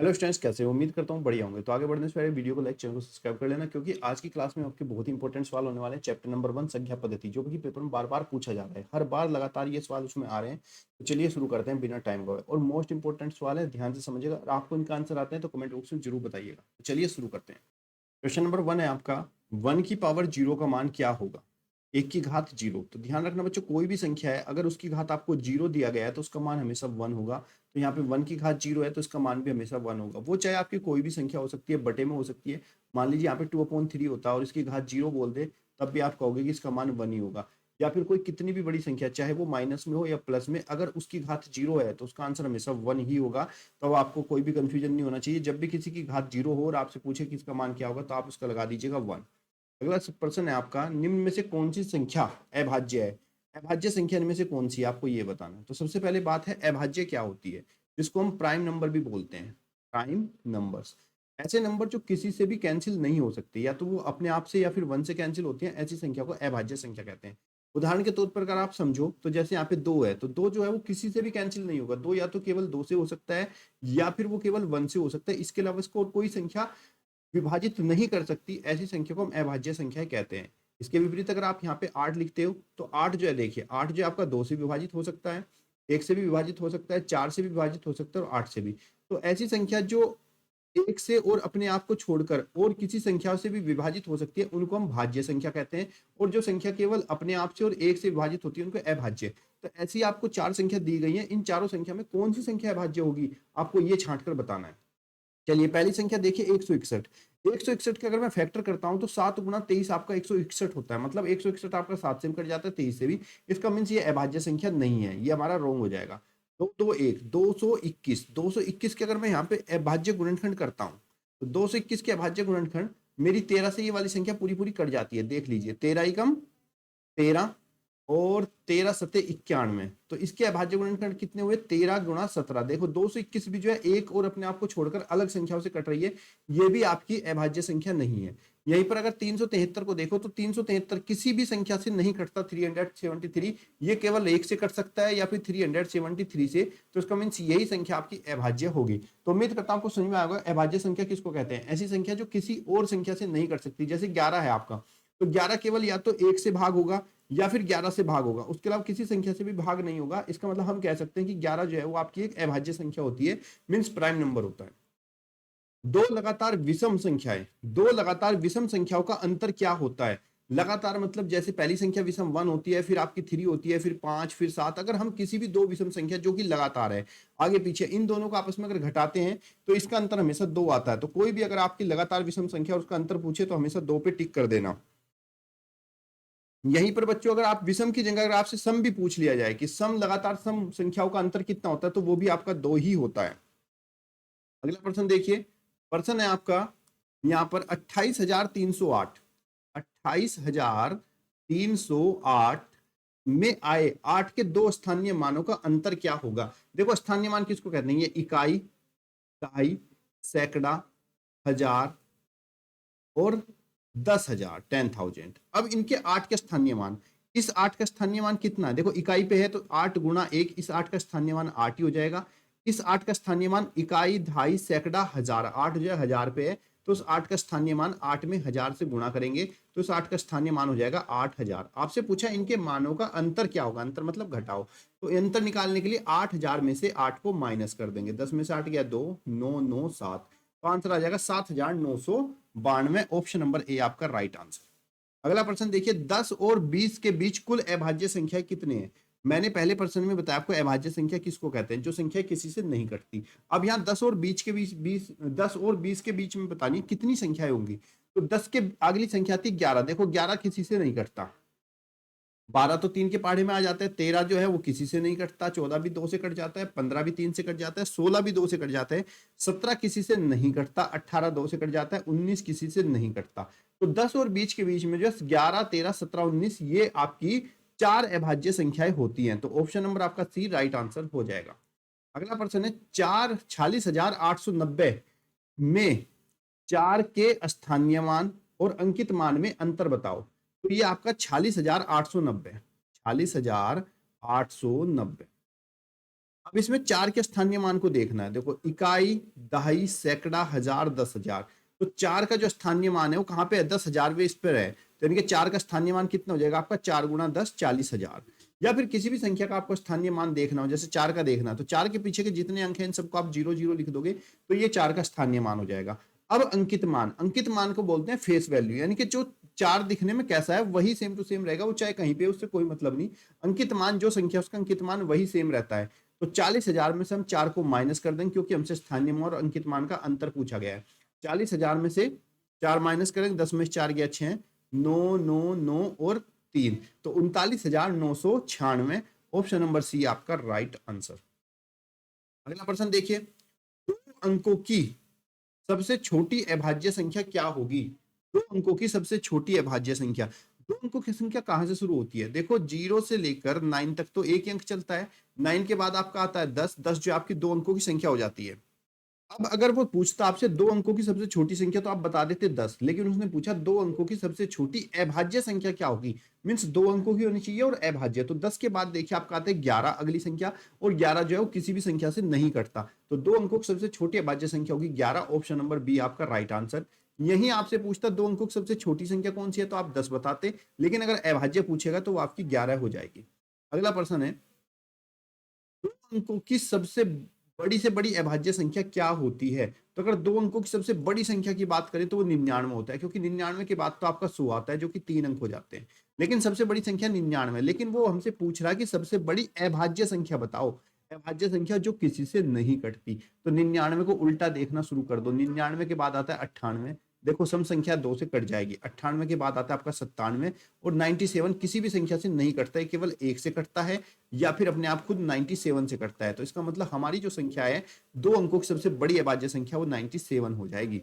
Hello students, कैसे हो? उम्मीद करता हूँ बढ़िया होंगे। तो आगे बढ़ने से पहले वीडियो को लाइक, चैनल को सब्सक्राइब कर लेना, क्योंकि आज की क्लास में आपके बहुत ही इंपॉर्टेंट सवाल होने वाले हैं। चैप्टर नंबर 1 संख्या पद्धति, जो कि पेपर में बार बार पूछा जा रहा है। हर बार लगातार ये सवाल उसमें आ रहे हैं। तो चलिए शुरू करते हैं बिना टाइम गवाए। और मोस्ट इंपॉर्टेंट सवाल है, ध्यान से समझिएगा। अगर आपको इनका आंसर आते हैं तो कमेंट बॉक्स में जरूर बताइएगा। तो चलिए शुरू करते हैं। क्वेश्चन नंबर 1 है आपका, 1 की पावर 0 का मान क्या होगा? 1 की घात 0। तो ध्यान रखना बच्चों, कोई भी संख्या है अगर उसकी घात आपको 0 दिया गया है तो उसका मान हमेशा 1 होगा। तो यहाँ पे 1 की घात 0 है तो इसका मान भी हमेशा 1 होगा। वो चाहे आपकी कोई भी संख्या हो सकती है, बटे में हो सकती है। मान लीजिए यहाँ पे 2/3 होता है और इसकी घात 0 बोल दे, तब भी आप कहोगे कि इसका मान 1 ही होगा। या फिर कोई कितनी भी बड़ी संख्या, चाहे वो माइनस में हो या प्लस में, अगर उसकी घात 0 है तो उसका आंसर हमेशा 1 ही होगा। तो आपको कोई भी कंफ्यूजन नहीं होना चाहिए। जब भी किसी की घात 0 हो और आपसे पूछे कि इसका मान क्या होगा, तो आप उसका लगा दीजिएगा 1। अगला प्रश्न है आपका, निम्न में से कौन सी संख्या अभाज्य है? अभाज्य संख्या इनमें से कौन सी है, आपको ये बताना है। तो सबसे पहले बात है, अभाज्य क्या होती है? जिसको हम प्राइम नंबर भी बोलते हैं। प्राइम नंबर्स ऐसे नंबर जो किसी से भी कैंसिल नहीं हो सकते, या तो वो अपने आप से या फिर 1 से कैंसिल होती हैं। ऐसी संख्या को अभाज्य संख्या कहते हैं। उदाहरण के तौर पर अगर आप समझो, तो जैसे यहाँ पे 2 है, तो 2 जो है वो किसी से भी कैंसिल नहीं होगा। 2 या तो केवल 2 से हो सकता है, या फिर वो केवल 1 से हो सकता है। इसके अलावा इसको और कोई संख्या विभाजित नहीं कर सकती। ऐसी संख्या को हम अभाज्य संख्या कहते हैं। इसके विपरीत अगर आप यहाँ पे 8 लिखते हो, तो 8 जो है, देखिए 8 जो है आपका 2 से विभाजित हो सकता है, 1 से भी विभाजित हो सकता है, 4 से भी विभाजित हो सकता है और 8 से भी। तो ऐसी संख्या जो 1 से और अपने आप को छोड़कर और किसी संख्या से भी विभाजित हो सकती है, उनको हम भाज्य संख्या कहते हैं। और जो संख्या केवल अपने आप से और 1 से विभाजित होती है, उनको अभाज्य। तो ऐसी आपको 4 संख्या दी गई है। इन चारों संख्या में कौन सी संख्या अभाज्य होगी, आपको ये छांट कर बताना है। चलिए पहली संख्या देखिए, 161। 161 के अगर मैं फैक्टर करता हूं तो 7 गुना 23 आपका 161 होता है। मतलब 161 आपका 7 से भी कट जाता है, 23 से भी। इसका मीन्स ये अभाज्य संख्या नहीं है, ये हमारा रॉन्ग हो जाएगा। 221, 221, 221 के अगर मैं यहाँ पे अभाज्य गुणनखंड करता हूँ, तो 221 के अभाज्य गुणनखंड मेरी 13 से ये वाली संख्या पूरी पूरी कट जाती है। देख लीजिए, 13 ही कम 13 और 13 सत्ते 91। तो इसके अभाज्य गुणनखंड कितने हुए? 13 गुणा 17। देखो 221 भी जो है एक और अपने आप को छोड़कर अलग संख्याओं से कट रही है। ये भी आपकी अभाज्य संख्या नहीं है। यहीं पर अगर 373 को देखो, तो 373 किसी भी संख्या से नहीं कटता। 373 ये केवल 1 से कट सकता है या फिर 373 से। तो इसका मीन्स यही संख्या आपकी अभाज्य होगी। तो उम्मीद करता हूं आपको समझ में आएगा अभाज्य संख्या किसको कहते हैं। ऐसी संख्या जो किसी और संख्या से नहीं कट सकती। जैसे 11 है आपका, तो 11 केवल या तो 1 से भाग होगा या फिर 11 से भाग होगा, उसके अलावा किसी संख्या से भी भाग नहीं होगा। इसका मतलब हम कह सकते हैं कि 11 जो है वो आपकी एक अभाज्य संख्या होती है, मींस प्राइम नंबर होता है। दो लगातार विषम संख्याएं, दो लगातार विषम संख्याओं का अंतर क्या होता है? लगातार मतलब जैसे पहली संख्या विषम 1 होती है, फिर आपकी 3 होती है, फिर 5, फिर 7। अगर हम किसी भी दो विषम संख्या जो कि लगातार है, आगे पीछे, इन दोनों को आपस में अगर घटाते हैं तो इसका अंतर हमेशा 2 आता है। तो कोई भी अगर आपकी लगातार विषम संख्या और उसका अंतर पूछे तो हमेशा 2 पे टिक कर देना। यहीं पर बच्चों, अगर आप विषम की जगह अगर आपसे सम भी पूछ लिया जाए कि सम लगातार सम संख्याओं का अंतर कितना होता है, तो वो भी आपका 2 ही होता है। अगला प्रश्न देखिए, प्रश्न है आपका यहां पर 28,308। 28,308 में आए 8 के दो स्थानीय मानों का अंतर क्या होगा? देखो स्थानीय मान किसको कहते हैं? ये इकाई, दहाई, सैकड़ा, हजार और 10,000, 10,000। अब इनके 8 के स्थानीय मान, इस 8 का स्थानीय मान कितना है? देखो इकाई पे है तो 8 गुणा 1, इस 8 का स्थानीय मान 8 ही हो जाएगा। इस 8 का स्थानीय मान इकाई, दहाई, सैकड़ा, हजार, 8 जो है हजार पे है, तो उस 8 का स्थानीय मान 8 में हजार से गुणा करेंगे तो उस 8 का स्थानीय मान हो जाएगा 8,000। आपसे पूछा इनके मानों का अंतर क्या होगा? अंतर मतलब घटाओ। तो अंतर निकालने के लिए 8,000 में से 8 को माइनस कर देंगे। 10 में से 8 गया 2, 9, 9, 7। तो आंसर आ जाएगा 7,992। ऑप्शन नंबर ए आपका राइट आंसर। अगला प्रश्न देखिए, 10 और 20 के बीच कुल अभाज्य संख्या कितने हैं? मैंने पहले प्रश्न में बताया आपको अभाज्य संख्या किसको कहते हैं, जो संख्या किसी से नहीं कटती। अब यहाँ 10 और 20 के बीच 10 और 20 के बीच में बतानी कितनी संख्याएं होंगी। तो 10 के अगली संख्या थी 11। देखो 11 किसी से नहीं कटता। 12 तो 3 के पहाड़े में आ जाता है। 13 जो है वो किसी से नहीं कटता। 14 भी 2 से कट जाता है। 15 भी 3 से कट जाता है। 16 भी 2 से कट जाता है। 17 किसी से नहीं कटता। 18 2 से कट जाता है। 19 किसी से नहीं कटता। तो 10 और 20 के बीच में जो 11, 13, 17, 19, ये आपकी 4 अभाज्य संख्याएं होती हैं। तो ऑप्शन नंबर आपका सी राइट आंसर हो जाएगा। अगला प्रश्न है, 46,890 में 4 के स्थानीय मान और अंकित मान में अंतर बताओ। तो ये आपका 46,890, 46,890। अब इसमें 4 के स्थानीय मान को देखना है। देखो इकाई, दहाई, सैकड़ा, हजार, 10,000। तो 4 का जो स्थानीय मान है वो कहाँ पे है? 10,000वें इस पर है। तो यानी कि 4 का स्थानीय मान कितना हो जाएगा आपका? 4 गुणा 10, 40,000। या फिर किसी भी संख्या का आपको स्थानीय मान देखना हो, जैसे 4 का देखना, तो 4 के पीछे के जितने अंक हैं इन सबको आप 0 0 लिख दोगे तो ये 4 का स्थानीय मान हो जाएगा। अब अंकित मान, अंकित मान को बोलते हैं फेस वैल्यू, यानी कि जो 4 दिखने में कैसा है वही सेम टू सेम रहेगा, वो चाहे कहीं पे, उससे कोई मतलब नहीं। अंकित मान जो संख्या, उसका अंकित मान वही सेम रहता है। तो 40,000 में से हम 4 को माइनस कर देंगे, क्योंकि हमसे स्थानीय मान और अंकित मान का अंतर पूछा गया है। 40,000 में से 4 माइनस करेंगे, 10 में से 4 गया 6, 9 9 9 और 3, तो 39,996। ऑप्शन नंबर सी आपका राइट आंसर। अगला प्रश्न देखिए, 2 अंकों की सबसे छोटी अभाज्य संख्या क्या होगी? 2 अंकों की सबसे छोटी अभाज्य संख्या। 2 अंकों की संख्या कहां से शुरू होती है? देखो 0 से लेकर 9 तक तो एक ही अंक चलता है। 9 के बाद आपका आता है 10, 10 जो आपकी 2 अंकों की संख्या हो जाती है। अब अगर वो पूछता आपसे 2 अंकों की सबसे छोटी संख्या, तो आप बता देते 10, लेकिन उसने पूछा 2 अंकों की सबसे छोटी अभाज्य संख्या क्या होगी, मीन्स 2 अंकों की होनी चाहिए और अभाज्य। तो 10 के बाद देखिए आपका आता है 11 अगली संख्या, और 11 जो है वो किसी भी संख्या से नहीं कटता, तो 2 अंकों की सबसे छोटी अभाज्य संख्या होगी 11। ऑप्शन नंबर बी आपका राइट आंसर। यही आपसे पूछता 2 अंकों की सबसे छोटी संख्या कौन सी है, तो आप 10 बताते, लेकिन अगर अभाज्य पूछेगा तो वो आपकी 11 हो जाएगी। अगला प्रश्न है, 2 अंकों की सबसे बड़ी से बड़ी अभाज्य संख्या क्या होती है? तो अगर 2 अंकों की सबसे बड़ी संख्या की बात करें तो वो 99 होता है, क्योंकि 99 के बाद तो आपका 100 आता है, जो कि 3 अंक हो जाते हैं। लेकिन सबसे बड़ी संख्या 99, लेकिन वो हमसे पूछ रहा है कि सबसे बड़ी अभाज्य संख्या बताओ, अभाज्य संख्या जो किसी से नहीं कटती। तो 99 को उल्टा देखना शुरू कर दो। 99 के बाद आता है 98, देखो सम संख्या 2 से कट जाएगी। 98 के बाद आता है आपका 97, और 97 किसी भी संख्या से नहीं कटता है, केवल 1 से कटता है, या फिर अपने आप खुद 97 से कटता है। तो इसका मतलब हमारी जो संख्या है 2 अंकों की सबसे बड़ी अभाज्य संख्या वो 97 हो जाएगी।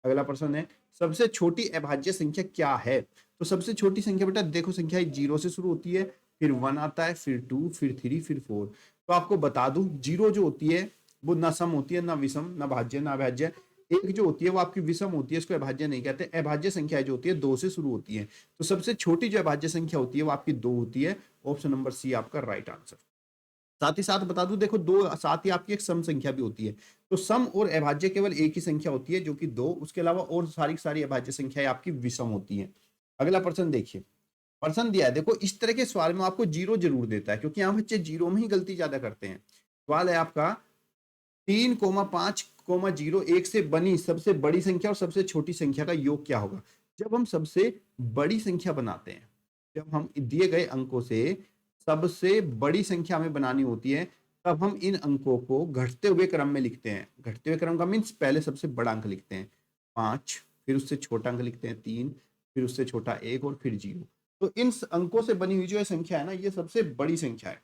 अगला प्रश्न है, सबसे छोटी अभाज्य संख्या क्या है? तो सबसे छोटी संख्या बेटा देखो, संख्या 0 से शुरू होती है, फिर 1 आता है, फिर 2, फिर 3, फिर 4। तो आपको बता दूं 0 जो होती है वो ना सम होती है, ना विषम, ना भाज्य, ना अभाज्य। एक जो होती है वो आपकी विषम होती है, इसको अभाज्य नहीं कहते। अभाज्य संख्या जो होती है 2 से शुरू होती है। तो सबसे छोटी जो अभाज्य संख्या होती है वो आपकी 2 होती है। ऑप्शन नंबर सी आपका राइट आंसर। साथ ही साथ बता दूं, देखो 2 साथ ही आपकी एक सम संख्या भी होती है। तो सम और अभाज्य केवल एक ही संख्या होती है, जो कि 2, उसके अलावा और सारी सारी अभाज्य संख्याएं आपकी विषम होती हैं। अगला प्रश्न देखिए, प्रश्न दिया है, देखो इस तरह के सवाल में आपको 0 जरूर देता है, क्योंकि यहाँ बच्चे 0 में ही गलती ज्यादा करते हैं। सवाल है आपका 3,5,0 एक से बनी सबसे बड़ी संख्या और सबसे छोटी संख्या का योग क्या होगा? जब हम सबसे बड़ी संख्या बनाते हैं, जब हम दिए गए अंकों से सबसे बड़ी संख्या हमें बनानी होती है, तब हम इन अंकों को घटते हुए क्रम में लिखते हैं। घटते हुए क्रम का मीन्स पहले सबसे बड़ा अंक लिखते हैं 5, फिर उससे छोटा अंक लिखते हैं 3, फिर उससे छोटा 1 और फिर 0। तो इन अंकों से बनी हुई जो संख्या है ना, ये सबसे बड़ी संख्या है।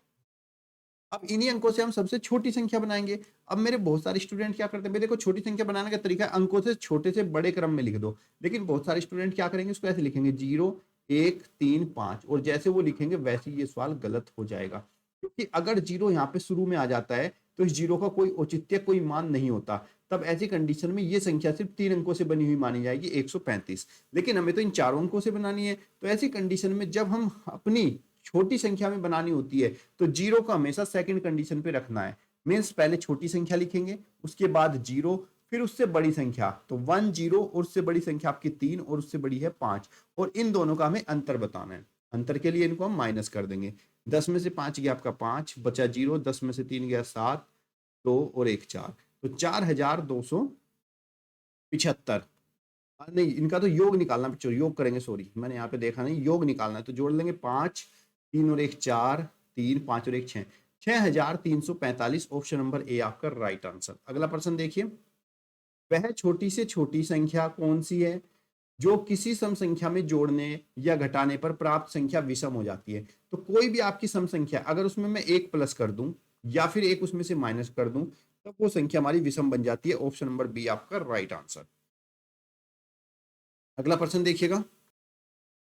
अब इन्हीं अंकों से हम सबसे छोटी संख्या बनाएंगे। अब मेरे बहुत सारे स्टूडेंट क्या करते हैं, मेरे को छोटी संख्या बनाने का तरीका है अंकों से छोटे से बड़े क्रम में लिख दो, लेकिन बहुत सारे स्टूडेंट क्या करेंगे, उसको ऐसे लिखेंगे 0 1 3 5, और जैसे वो लिखेंगे वैसे ये सवाल गलत हो जाएगा। क्योंकि अगर 0 यहाँ पे शुरू में आ जाता है तो इस 0 का कोई औचित्य, कोई मान नहीं होता। तब ऐसी कंडीशन में ये संख्या सिर्फ 3 अंकों से बनी हुई मानी जाएगी 135। लेकिन हमें तो इन चारों अंकों से बनानी है। तो ऐसी कंडीशन में जब हम अपनी छोटी संख्या में बनानी होती है तो 0 को हमेशा सेकंड कंडीशन पे रखना है। मीन्स पहले छोटी संख्या लिखेंगे, उसके बाद 0, फिर उससे बड़ी संख्या, तो 1 0, और उससे बड़ी संख्या आपकी 3, और उससे बड़ी है 5, और इन दोनों का हमें अंतर बताना है। अंतर के लिए इनको हम माइनस कर देंगे। 10 में से 5 गया आपका 5, बचा 0, 10 में से 3 गया 7, 2 और 1 4, तो 4,275। नहीं, इनका तो योग निकालना, योग करेंगे, सॉरी मैंने यहाँ पे देखा नहीं, योग निकालना है। तो जोड़ लेंगे 5, 3 और 1 4, 3 5 और 1 6, 6,345। ऑप्शन नंबर ए आपका राइट आंसर। अगला प्रश्न देखिए, वह छोटी से छोटी संख्या कौन सी है जो किसी सम संख्या में जोड़ने या घटाने पर प्राप्त संख्या विषम हो जाती है? तो कोई भी आपकी सम संख्या, अगर उसमें मैं 1 प्लस कर दूं या फिर 1 उसमें से माइनस कर दूं, तब वो संख्या हमारी विषम बन जाती है। ऑप्शन नंबर बी आपका राइट आंसर। अगला प्रश्न देखिएगा,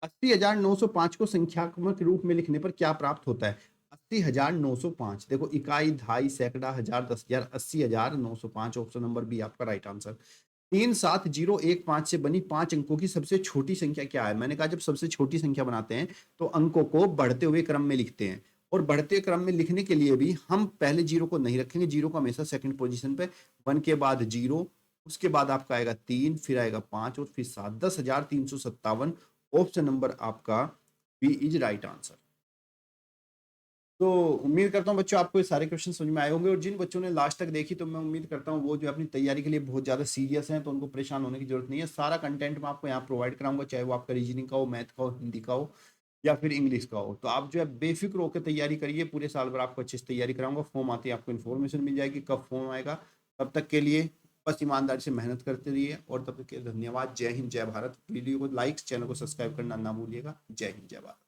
80,905 को संख्यात्मक रूप में लिखने पर क्या प्राप्त होता है? 80,905, देखो इकाई, दहाई, सैकड़ा, हजार, 10,000, 80,905। ऑप्शन नंबर बी आपका राइट आंसर। 3,7,0,1,5 से बनी 5 अंकों की सबसे छोटी संख्या क्या है? मैंने कहा जब सबसे छोटी संख्या बनाते हैं तो अंकों को बढ़ते हुए क्रम में लिखते हैं, और बढ़ते क्रम में लिखने के लिए भी हम पहले 0 को नहीं रखेंगे, 0 को हमेशा सेकंड पोजीशन पे, 1 के बाद 0, उसके बाद आपका आएगा 3, फिर आएगा 5 और फिर 7, 10,357 ऑप्शन नंबर आपका बी इज राइट आंसर। तो उम्मीद करता हूँ बच्चों आपको ये सारे क्वेश्चन समझ में आए होंगे, और जिन बच्चों ने लास्ट तक देखी तो मैं उम्मीद करता हूँ वो जो अपनी तैयारी के लिए बहुत ज़्यादा सीरियस हैं, तो उनको परेशान होने की जरूरत नहीं है। सारा कंटेंट मैं आपको यहाँ प्रोवाइड कराऊंगा, चाहे वो आपका रीजनिंग का हो, मैथ का हो, हिंदी का हो या फिर इंग्लिश का हो। तो आप जो है बेफिक्र होकर तैयारी करिए, पूरे साल भर आपको अच्छे से तैयारी कराऊंगा। फॉर्म आते ही आपको इन्फॉर्मेशन मिल जाएगी कब फॉर्म आएगा। तब तक के लिए बस ईमानदारी से मेहनत करते रहिए, और तब तक के लिए धन्यवाद। जय हिंद, जय भारत। वीडियो को लाइक, चैनल को सब्सक्राइब करना ना भूलिएगा। जय हिंद, जय भारत।